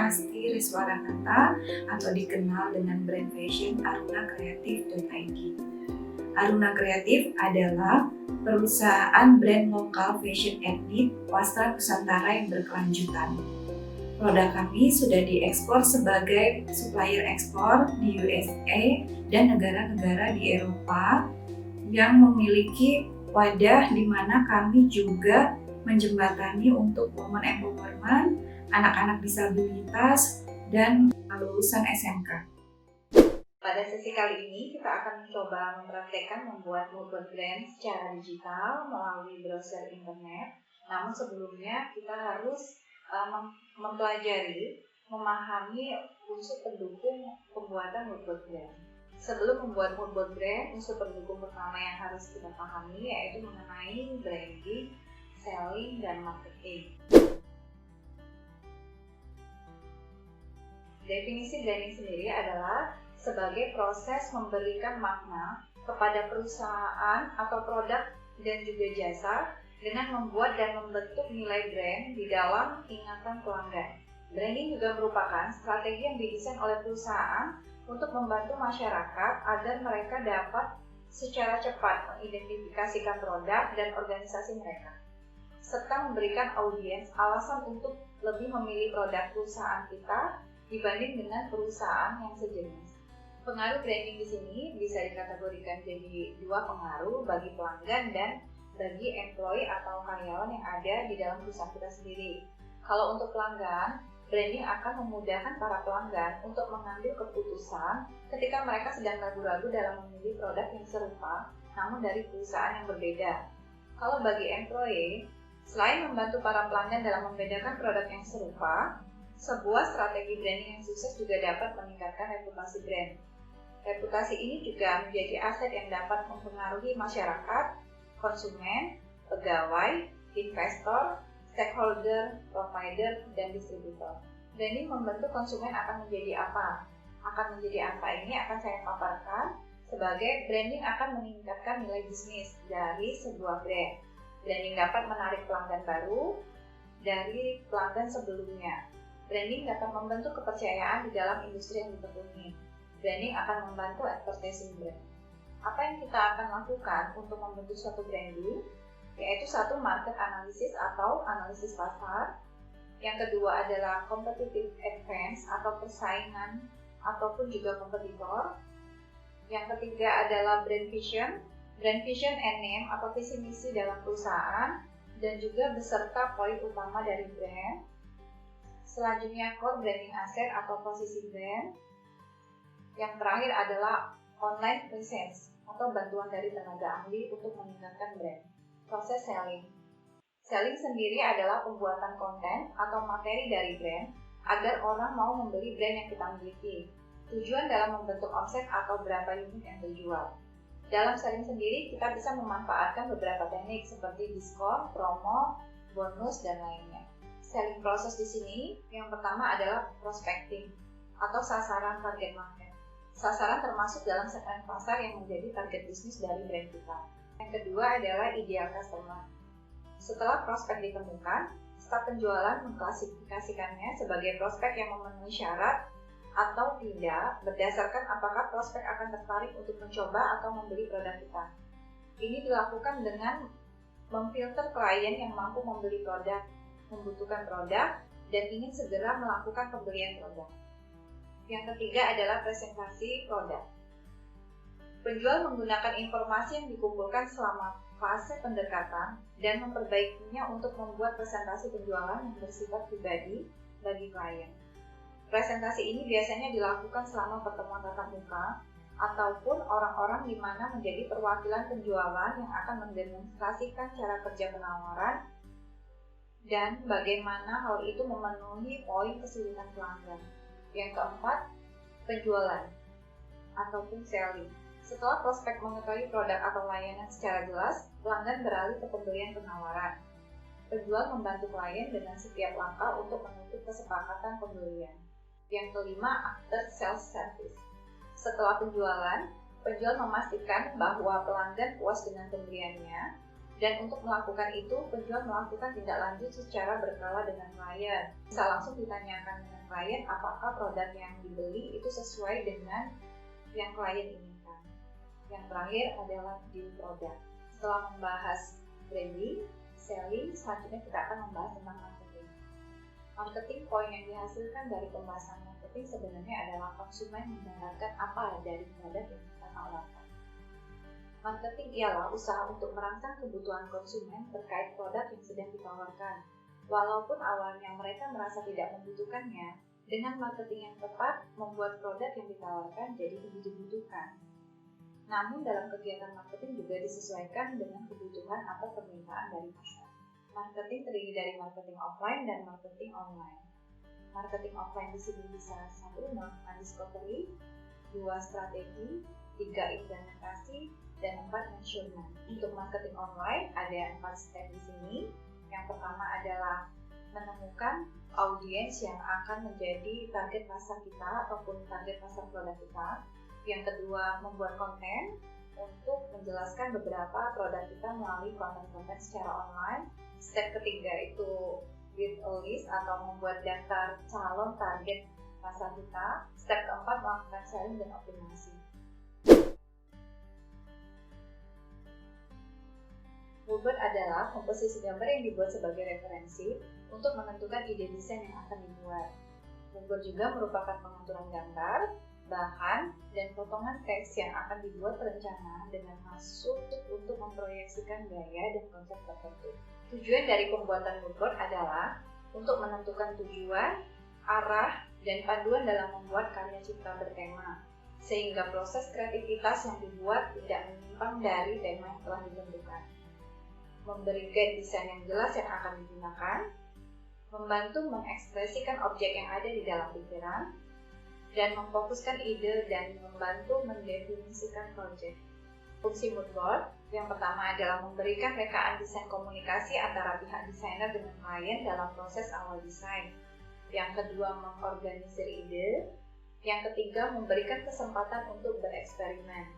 Asti Riswaranata atau dikenal dengan brand fashion arunakreatif.id. Aruna Kreatif adalah perusahaan brand lokal fashion etnik wastra Nusantara yang berkelanjutan. Produk kami sudah diekspor sebagai supplier ekspor di USA dan negara-negara di Eropa yang memiliki wadah di mana kami juga menjembatani untuk women empowerment, anak-anak disabilitas, dan lulusan SMK. Pada sesi kali ini kita akan mencoba mempraktekkan membuat moodboard brand secara digital melalui browser internet. Namun sebelumnya kita harus mempelajari, memahami unsur pendukung pembuatan moodboard brand. Sebelum membuat moodboard brand, unsur pendukung pertama yang harus kita pahami yaitu mengenai branding, selling, dan marketing. Definisi branding sendiri adalah sebagai proses memberikan makna kepada perusahaan atau produk dan juga jasa dengan membuat dan membentuk nilai brand di dalam ingatan pelanggan. Branding juga merupakan strategi yang didesain oleh perusahaan untuk membantu masyarakat agar mereka dapat secara cepat mengidentifikasikan produk dan organisasi mereka, serta memberikan audiens alasan untuk lebih memilih produk perusahaan kita dibanding dengan perusahaan yang sejenis. Pengaruh branding di sini bisa dikategorikan jadi dua pengaruh bagi pelanggan dan bagi employee atau karyawan yang ada di dalam perusahaan kita sendiri. Kalau untuk pelanggan, branding akan memudahkan para pelanggan untuk mengambil keputusan ketika mereka sedang ragu-ragu dalam memilih produk yang serupa namun dari perusahaan yang berbeda. Kalau bagi employee, selain membantu para pelanggan dalam membedakan produk yang serupa, sebuah strategi branding yang sukses juga dapat meningkatkan reputasi brand. Reputasi ini juga menjadi aset yang dapat mempengaruhi masyarakat, konsumen, pegawai, investor, stakeholder, provider, dan distributor. Branding membentuk konsumen akan menjadi apa? Akan menjadi apa ini akan saya paparkan sebagai branding akan meningkatkan nilai bisnis dari sebuah brand. Branding dapat menarik pelanggan baru dari pelanggan sebelumnya. Branding dapat membentuk kepercayaan di dalam industri yang ditekuni. Branding akan membantu advertising brand. Apa yang kita akan lakukan untuk membentuk suatu branding? Yaitu satu, market analysis atau analisis pasar. Yang kedua adalah competitive advance atau persaingan ataupun juga kompetitor. Yang ketiga adalah brand vision and name atau visi misi dalam perusahaan dan juga beserta poin utama dari brand. Selanjutnya core branding asset atau posisi brand. Yang terakhir adalah online presence atau bantuan dari tenaga ahli untuk meningkatkan brand. Proses selling. Selling sendiri adalah pembuatan konten atau materi dari brand agar orang mau membeli brand yang kita miliki. Tujuan dalam membentuk omset atau berapa unit yang terjual. Dalam selling sendiri kita bisa memanfaatkan beberapa teknik seperti diskon, promo, bonus, dan lainnya. Selling proses di sini yang pertama adalah prospecting atau sasaran target market. Sasaran termasuk dalam segmen pasar yang menjadi target bisnis dari brand kita. Yang kedua adalah ideal customer. Setelah prospek ditemukan, staf penjualan mengklasifikasikannya sebagai prospek yang memenuhi syarat atau tidak berdasarkan apakah prospek akan tertarik untuk mencoba atau membeli produk kita. Ini dilakukan dengan memfilter klien yang mampu membeli produk, membutuhkan produk, dan ingin segera melakukan pembelian produk. Yang ketiga adalah presentasi produk. Penjual menggunakan informasi yang dikumpulkan selama fase pendekatan dan memperbaikinya untuk membuat presentasi penjualan yang bersifat pribadi bagi klien. Presentasi ini biasanya dilakukan selama pertemuan tatap muka ataupun orang-orang di mana menjadi perwakilan penjualan yang akan mendemonstrasikan cara kerja penawaran dan bagaimana hal itu memenuhi poin kesulitan pelanggan. Yang keempat, penjualan ataupun selling. Setelah prospek mengetahui produk atau layanan secara jelas, pelanggan beralih ke pembelian penawaran. Penjual membantu klien dengan setiap langkah untuk menutup kesepakatan pembelian. Yang kelima, after sales service. Setelah penjualan, penjual memastikan bahwa pelanggan puas dengan pembeliannya Dan untuk melakukan itu, penjual melakukan tindak lanjut secara berkala dengan klien. Bisa langsung ditanyakan dengan klien apakah produk yang dibeli itu sesuai dengan yang klien inginkan. Yang terakhir adalah deal produk. Setelah membahas branding, selling, selanjutnya kita akan membahas tentang marketing. Marketing, poin yang dihasilkan dari pembahasan marketing sebenarnya adalah konsumen mendapatkan apa dari produk yang kita tawarkan. Marketing ialah usaha untuk merangsang kebutuhan konsumen terkait produk yang sedang ditawarkan. Walaupun awalnya mereka merasa tidak membutuhkannya, dengan marketing yang tepat membuat produk yang ditawarkan jadi lebih dibutuhkan. Namun dalam kegiatan marketing juga disesuaikan dengan kebutuhan atau permintaan dari pasar. Marketing terdiri dari marketing offline dan marketing online. Marketing offline di sini bisa 1. Melakukan discovery, 2. Strategi, 3. Implementasi, dan 4. Measurement. Untuk marketing online ada 4 step di sini. Yang pertama adalah menemukan audiens yang akan menjadi target pasar kita ataupun target pasar produk kita. Yang kedua, membuat konten untuk menjelaskan beberapa produk kita melalui konten-konten secara online. Step ketiga itu build a list atau membuat daftar calon target pasar kita. Step keempat, melakukan selling dan optimasi. Moodboard adalah komposisi gambar yang dibuat sebagai referensi untuk menentukan ide desain yang akan dibuat. Moodboard juga merupakan pengaturan gambar, bahan, dan potongan teks yang akan dibuat perencanaan dengan maksud untuk memproyeksikan gaya dan konsep tertentu. Tujuan dari pembuatan moodboard adalah untuk menentukan tujuan, arah, dan panduan dalam membuat karya cipta bertema, sehingga proses kreativitas yang dibuat tidak menyimpang dari tema yang telah ditentukan. Memberi guide desain yang jelas yang akan digunakan, membantu mengekspresikan objek yang ada di dalam pikiran, dan memfokuskan ide dan membantu mendefinisikan proyek. Fungsi moodboard yang pertama adalah memberikan rekaan desain komunikasi antara pihak desainer dengan klien dalam proses awal desain. Yang kedua, mengorganisir ide. Yang ketiga, memberikan kesempatan untuk bereksperimen.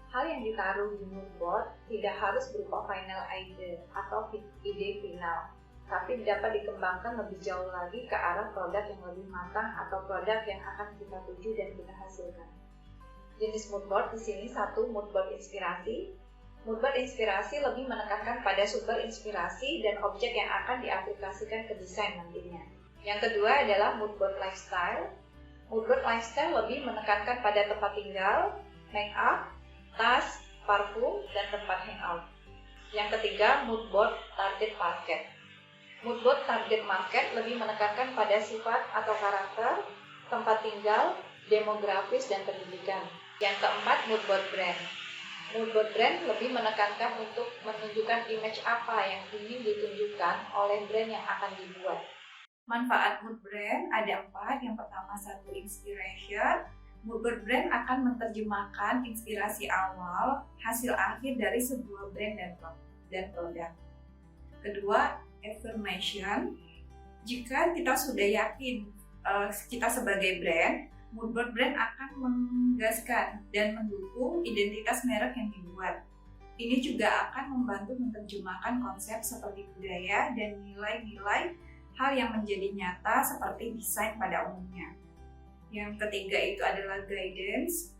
Hal yang ditaruh di moodboard tidak harus berupa final ide atau ide final, tapi dapat dikembangkan lebih jauh lagi ke arah produk yang lebih matang atau produk yang akan kita tuju dan kita hasilkan. Jenis moodboard di sini 1. Moodboard inspirasi. Moodboard inspirasi lebih menekankan pada sumber inspirasi dan objek yang akan diaplikasikan ke desain nantinya. Yang kedua adalah moodboard lifestyle. Moodboard lifestyle lebih menekankan pada tempat tinggal, make up, tas, parfum, dan tempat hangout. Yang ketiga, moodboard target market. Moodboard target market lebih menekankan pada sifat atau karakter, tempat tinggal, demografis, dan pendidikan. Yang keempat, moodboard brand. Moodboard brand lebih menekankan untuk menunjukkan image apa yang ingin ditunjukkan oleh brand yang akan dibuat. Manfaat mood brand ada 4. Yang pertama, 1. Inspiration. Moodboard brand akan menerjemahkan inspirasi awal, hasil akhir dari sebuah brand dan produk. Kedua, affirmation. Jika kita sudah yakin kita sebagai brand, moodboard brand akan menegaskan dan mendukung identitas merek yang dibuat. Ini juga akan membantu menerjemahkan konsep seperti budaya dan nilai-nilai hal yang menjadi nyata seperti desain pada umumnya. Yang ketiga itu adalah guidance.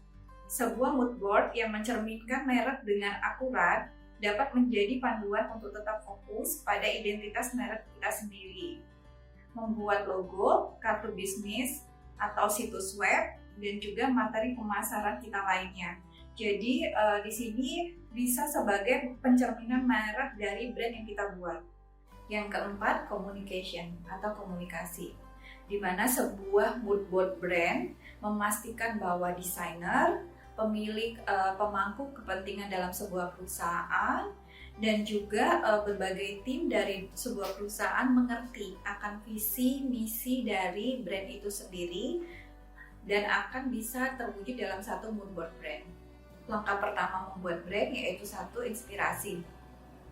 Sebuah moodboard yang mencerminkan merek dengan akurat dapat menjadi panduan untuk tetap fokus pada identitas merek kita sendiri. Membuat logo, kartu bisnis, atau situs web, dan juga materi pemasaran kita lainnya. Jadi di sini bisa sebagai pencerminan merek dari brand yang kita buat. Yang keempat, communication atau komunikasi, di mana sebuah moodboard brand memastikan bahwa desainer, pemilik pemangku kepentingan dalam sebuah perusahaan, dan juga berbagai tim dari sebuah perusahaan mengerti akan visi misi dari brand itu sendiri dan akan bisa terwujud dalam satu moodboard brand. Langkah pertama membuat brand yaitu 1. Inspirasi.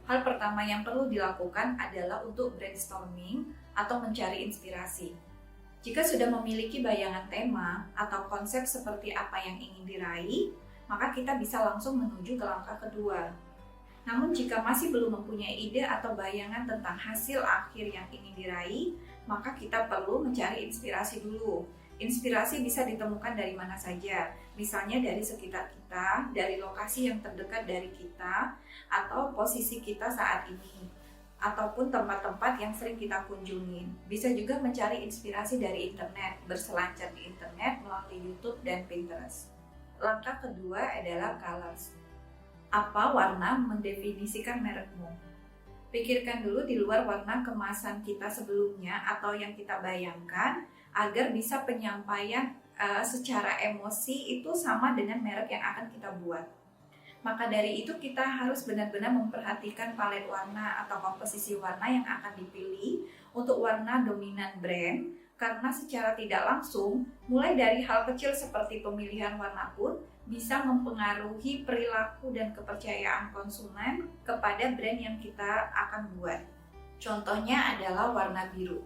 Hal pertama yang perlu dilakukan adalah untuk brainstorming atau mencari inspirasi. Jika sudah memiliki bayangan tema atau konsep seperti apa yang ingin diraih, maka kita bisa langsung menuju ke langkah kedua, Namun jika masih belum mempunyai ide atau bayangan tentang hasil akhir yang ingin diraih, maka kita perlu mencari inspirasi dulu. Inspirasi bisa ditemukan dari mana saja, misalnya dari sekitar kita, dari lokasi yang terdekat dari kita, atau posisi kita saat ini, ataupun tempat-tempat yang sering kita kunjungi. Bisa juga mencari inspirasi dari internet, berselancar di internet melalui YouTube dan Pinterest. Langkah kedua adalah colors. Apa warna mendefinisikan merekmu? Pikirkan dulu di luar warna kemasan kita sebelumnya atau yang kita bayangkan agar bisa penyampaian secara emosi itu sama dengan merek yang akan kita buat. Maka dari itu kita harus benar-benar memperhatikan palet warna atau komposisi warna yang akan dipilih untuk warna dominan brand, karena secara tidak langsung mulai dari hal kecil seperti pemilihan warna pun bisa mempengaruhi perilaku dan kepercayaan konsumen kepada brand yang kita akan buat. Contohnya adalah warna biru.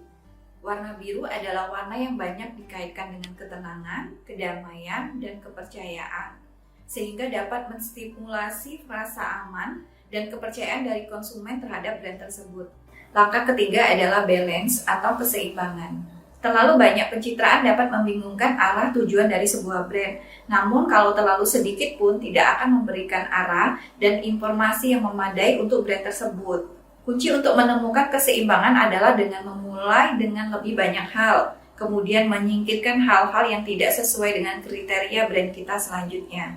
Warna biru adalah warna yang banyak dikaitkan dengan ketenangan, kedamaian, dan kepercayaan, sehingga dapat menstimulasi rasa aman dan kepercayaan dari konsumen terhadap brand tersebut. Langkah ketiga adalah balance atau keseimbangan. Terlalu banyak pencitraan dapat membingungkan arah tujuan dari sebuah brand. Namun kalau terlalu sedikit pun tidak akan memberikan arah dan informasi yang memadai untuk brand tersebut. Kunci untuk menemukan keseimbangan adalah dengan memulai dengan lebih banyak hal, kemudian menyingkirkan hal-hal yang tidak sesuai dengan kriteria brand kita selanjutnya.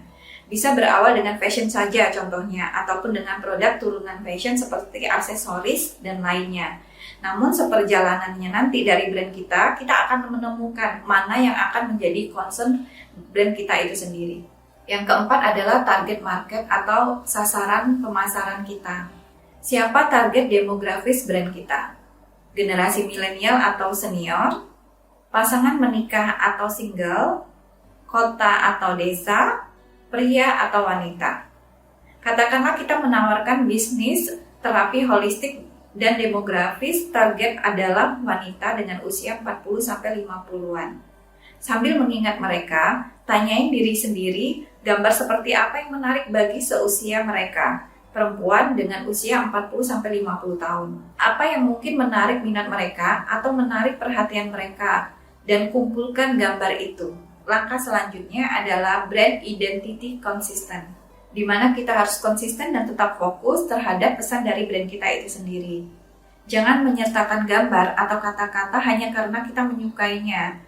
Bisa berawal dengan fashion saja contohnya, ataupun dengan produk turunan fashion seperti aksesoris dan lainnya. Namun seperjalanannya nanti dari brand kita akan menemukan mana yang akan menjadi concern brand kita itu sendiri. Yang keempat adalah target market atau sasaran pemasaran kita. Siapa target demografis brand kita? Generasi milenial atau senior, pasangan menikah atau single, kota atau desa, pria atau wanita. Katakanlah kita menawarkan bisnis terapi holistik dan demografis target adalah wanita dengan usia 40-50-an. Sambil mengingat mereka, tanyain diri sendiri gambar seperti apa yang menarik bagi seusia mereka. Perempuan dengan usia 40-50 tahun. Apa yang mungkin menarik minat mereka atau menarik perhatian mereka, dan kumpulkan gambar itu. Langkah selanjutnya adalah brand identity konsisten, di mana kita harus konsisten dan tetap fokus terhadap pesan dari brand kita itu sendiri. Jangan menyertakan gambar atau kata-kata hanya karena kita menyukainya.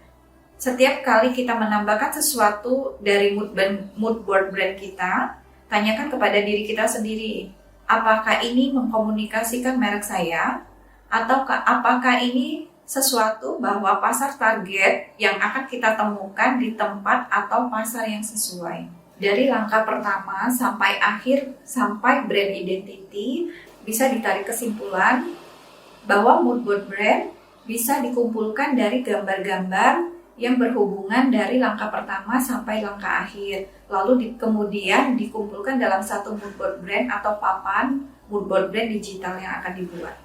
Setiap kali kita menambahkan sesuatu dari mood board brand kita, tanyakan kepada diri kita sendiri, apakah ini mengkomunikasikan merek saya? Atau apakah ini sesuatu bahwa pasar target yang akan kita temukan di tempat atau pasar yang sesuai? Dari langkah pertama sampai akhir, sampai brand identity, bisa ditarik kesimpulan bahwa mood board brand bisa dikumpulkan dari gambar-gambar yang berhubungan dari langkah pertama sampai langkah akhir. Lalu kemudian dikumpulkan dalam satu mood board brand atau papan mood board brand digital yang akan dibuat.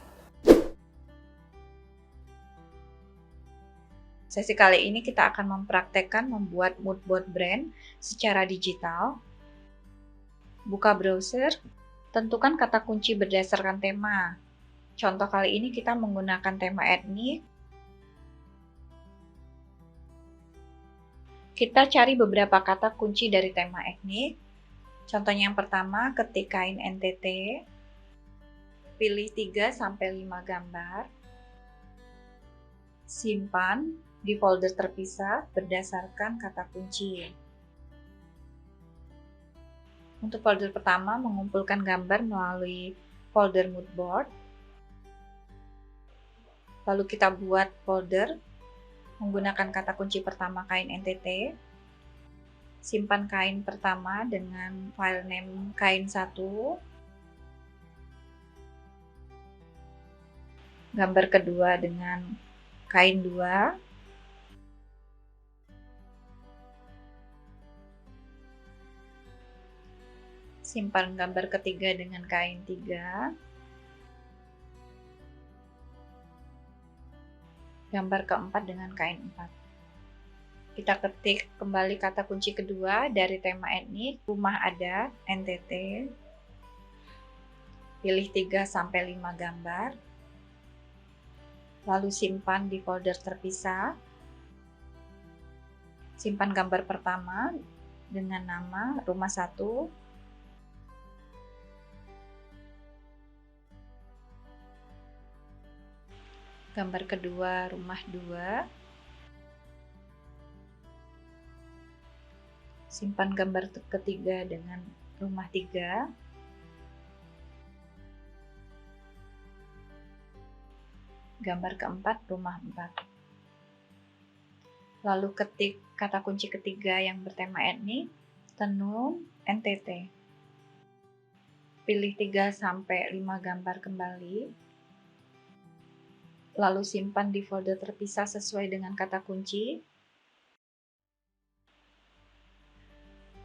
Sesi kali ini kita akan mempraktekkan membuat mood board brand secara digital. Buka browser, tentukan kata kunci berdasarkan tema. Contoh kali ini kita menggunakan tema etnik. Kita cari beberapa kata kunci dari tema etnik. Contohnya yang pertama, ketik kain NTT. Pilih 3-5 gambar. Simpan di folder terpisah berdasarkan kata kunci. Untuk folder pertama, mengumpulkan gambar melalui folder mood board. Lalu kita buat folder menggunakan kata kunci pertama kain NTT. Simpan kain pertama dengan file name kain 1. Gambar kedua dengan kain 2. Simpan gambar ketiga dengan kain 3. Gambar keempat dengan kain 4. Kita ketik kembali kata kunci kedua dari tema etnik, rumah adat, NTT. Pilih 3-5 gambar, lalu simpan di folder terpisah. Simpan gambar pertama dengan nama rumah 1, gambar kedua rumah 2, simpan gambar ketiga dengan rumah 3, gambar keempat rumah 4. Lalu ketik kata kunci ketiga yang bertema etnik, tenun, NTT. Pilih 3-5 gambar kembali. Lalu simpan di folder terpisah sesuai dengan kata kunci.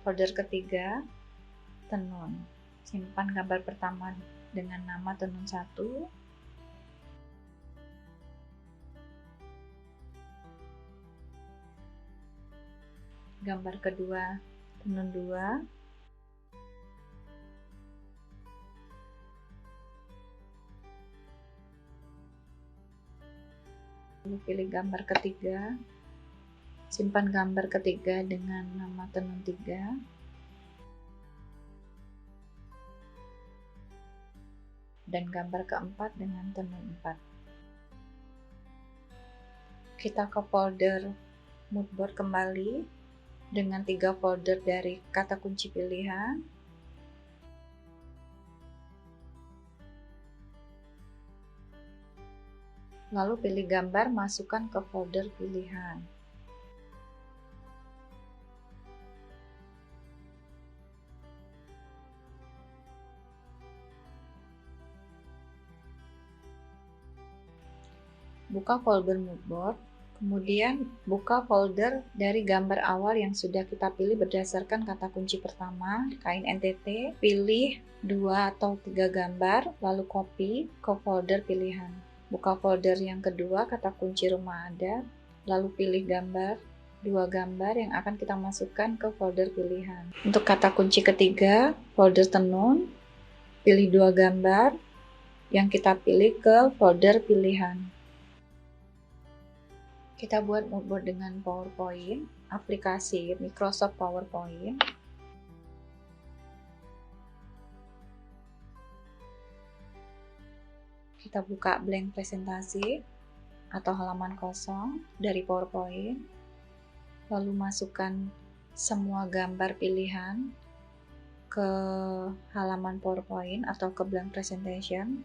Folder ketiga, tenun. Simpan gambar pertama dengan nama tenun 1. Gambar kedua, tenun 2. Lalu pilih gambar ketiga. Simpan gambar ketiga dengan nama tenun 3. Dan gambar keempat dengan tenun 4. Kita ke folder moodboard kembali dengan 3 folder dari kata kunci pilihan. Lalu pilih gambar, masukkan ke folder pilihan. Buka folder moodboard, kemudian buka folder dari gambar awal yang sudah kita pilih berdasarkan kata kunci pertama, kain NTT. Pilih 2 atau 3 gambar, lalu copy ke folder pilihan. Buka folder yang kedua, kata kunci rumah adat, lalu pilih gambar, 2 gambar yang akan kita masukkan ke folder pilihan. Untuk kata kunci ketiga, folder tenun, pilih 2 gambar yang kita pilih ke folder pilihan. Kita buat moodboard dengan PowerPoint, aplikasi Microsoft PowerPoint. Kita buka blank presentasi atau halaman kosong dari PowerPoint, lalu masukkan semua gambar pilihan ke halaman PowerPoint atau ke blank presentation.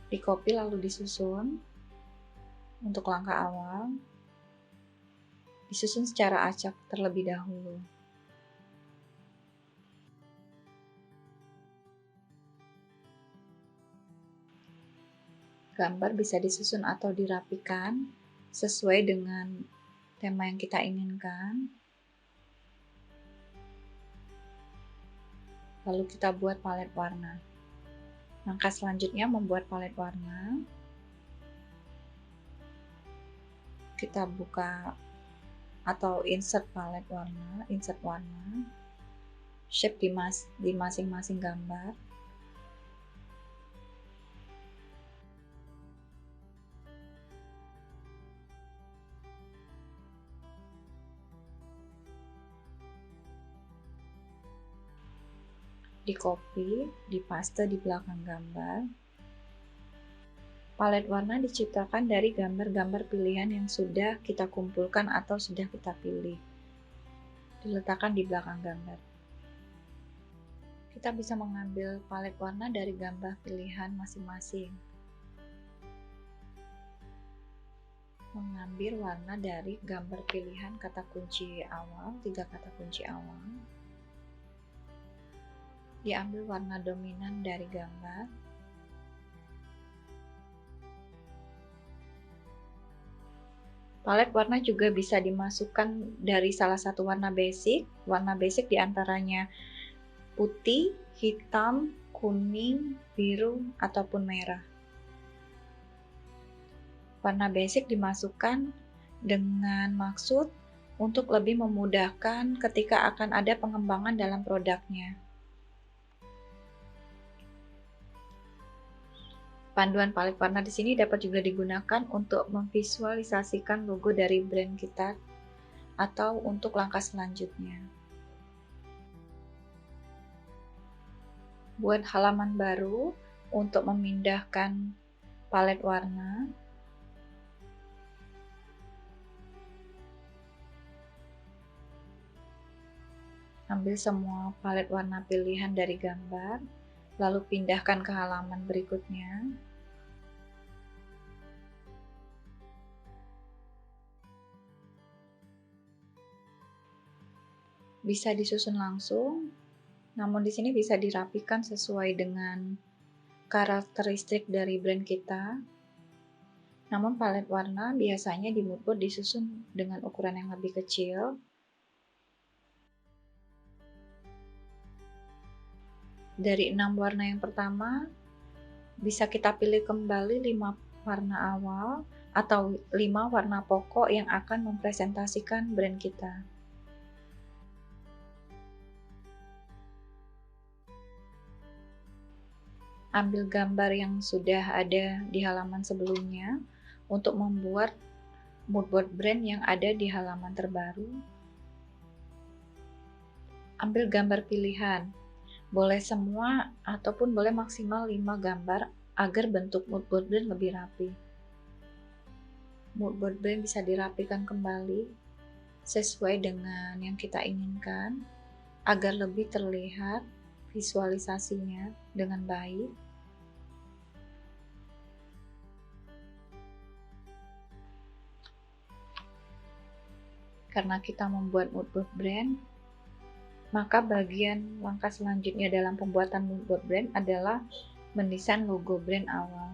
Di copy lalu disusun. Untuk langkah awal, disusun secara acak terlebih dahulu. Gambar bisa disusun atau dirapikan sesuai dengan tema yang kita inginkan. Lalu kita buat palet warna. Langkah selanjutnya membuat palet warna. Kita buka atau insert palet warna, insert warna, shape di masing-masing gambar. Di copy, di paste di belakang gambar. Palet warna diciptakan dari gambar-gambar pilihan yang sudah kita kumpulkan atau sudah kita pilih. Diletakkan di belakang gambar. Kita bisa mengambil palet warna dari gambar pilihan masing-masing. Mengambil warna dari gambar pilihan kata kunci awal, 3 kata kunci awal. Diambil warna dominan dari gambar. Palet warna juga bisa dimasukkan dari salah satu warna basic. Warna basic diantaranya putih, hitam, kuning, biru, ataupun merah. Warna basic dimasukkan dengan maksud untuk lebih memudahkan ketika akan ada pengembangan dalam produknya. Panduan palet warna di sini dapat juga digunakan untuk memvisualisasikan logo dari brand kita atau untuk langkah selanjutnya. Buat halaman baru untuk memindahkan palet warna, ambil semua palet warna pilihan dari gambar, lalu pindahkan ke halaman berikutnya. Bisa disusun langsung, namun di sini bisa dirapikan sesuai dengan karakteristik dari brand kita. Namun palet warna biasanya di mood board disusun dengan ukuran yang lebih kecil. Dari 6 warna yang pertama, bisa kita pilih kembali 5 warna awal atau 5 warna pokok yang akan mempresentasikan brand kita. Ambil gambar yang sudah ada di halaman sebelumnya untuk membuat mood board brand yang ada di halaman terbaru. Ambil gambar pilihan, boleh semua ataupun boleh maksimal 5 gambar agar bentuk mood board brand lebih rapi. Mood board brand bisa dirapikan kembali sesuai dengan yang kita inginkan agar lebih terlihat visualisasinya dengan baik. Karena kita membuat mood board brand, maka bagian langkah selanjutnya dalam pembuatan mood board brand adalah mendesain logo brand awal.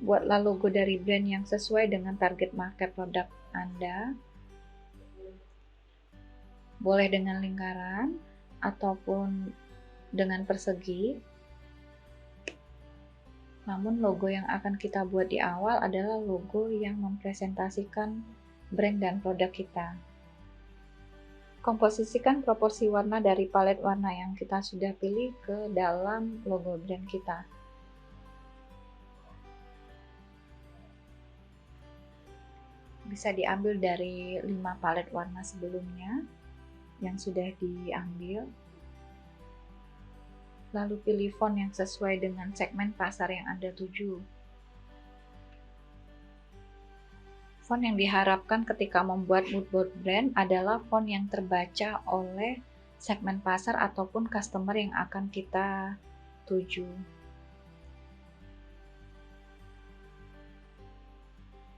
Buatlah logo dari brand yang sesuai dengan target market produk Anda. Boleh dengan lingkaran ataupun dengan persegi. Namun logo yang akan kita buat di awal adalah logo yang mempresentasikan brand dan produk kita. Komposisikan proporsi warna dari palet warna yang kita sudah pilih ke dalam logo brand kita. Bisa diambil dari 5 palet warna sebelumnya yang sudah diambil. Lalu pilih font yang sesuai dengan segmen pasar yang Anda tuju. Font yang diharapkan ketika membuat mood board brand adalah font yang terbaca oleh segmen pasar ataupun customer yang akan kita tuju.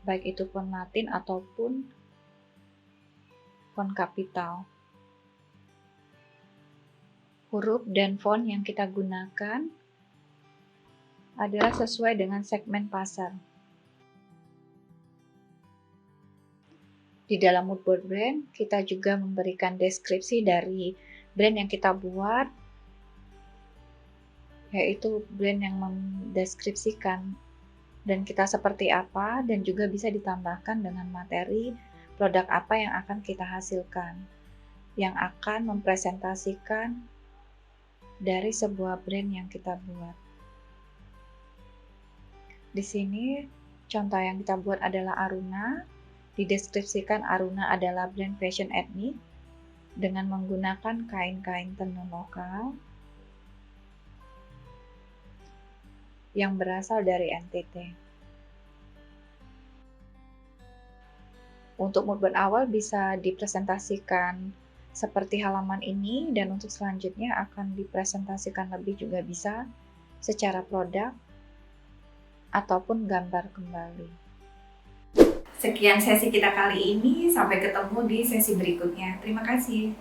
Baik itu font Latin ataupun font kapital. Huruf dan font yang kita gunakan adalah sesuai dengan segmen pasar. Di dalam mood board brand, kita juga memberikan deskripsi dari brand yang kita buat, yaitu brand yang mendeskripsikan brand kita seperti apa, dan juga bisa ditambahkan dengan materi produk apa yang akan kita hasilkan, yang akan mempresentasikan dari sebuah brand yang kita buat. Di sini, contoh yang kita buat adalah Aruna. Dideskripsikan Aruna adalah brand fashion etnik dengan menggunakan kain-kain tenun lokal yang berasal dari NTT. Untuk mood board awal bisa dipresentasikan seperti halaman ini, dan untuk selanjutnya akan dipresentasikan lebih juga bisa secara produk ataupun gambar kembali. Sekian sesi kita kali ini, sampai ketemu di sesi berikutnya. Terima kasih.